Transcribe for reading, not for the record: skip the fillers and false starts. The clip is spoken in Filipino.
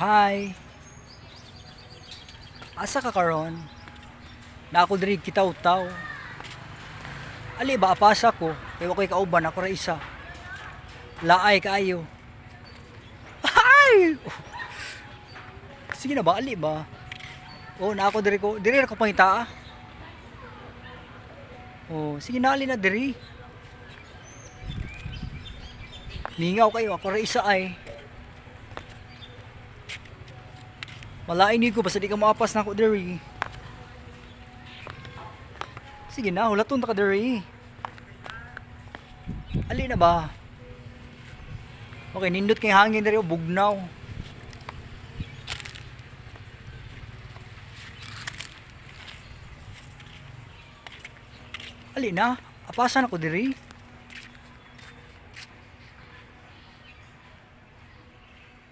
Hi. Asa ka karon? Na ako diri kitaw-taw. Ali ba apasa ko? Kay wa koy kauban ako ra isa. Laay kaayo. Ay! Sige na ba ali ba? Oh, na ako diri ko. Diri ra ko pangita. Oh, sige na ali na diri. Lingaw kayo ako ra isa ay. Malain ni ko basta di ka maapas na ako diri. Sige na, hulaton ta ka diri. Ali na ba? Okay, nindot kay hangin diri o bugnaw. Ali na, apasan ako diri.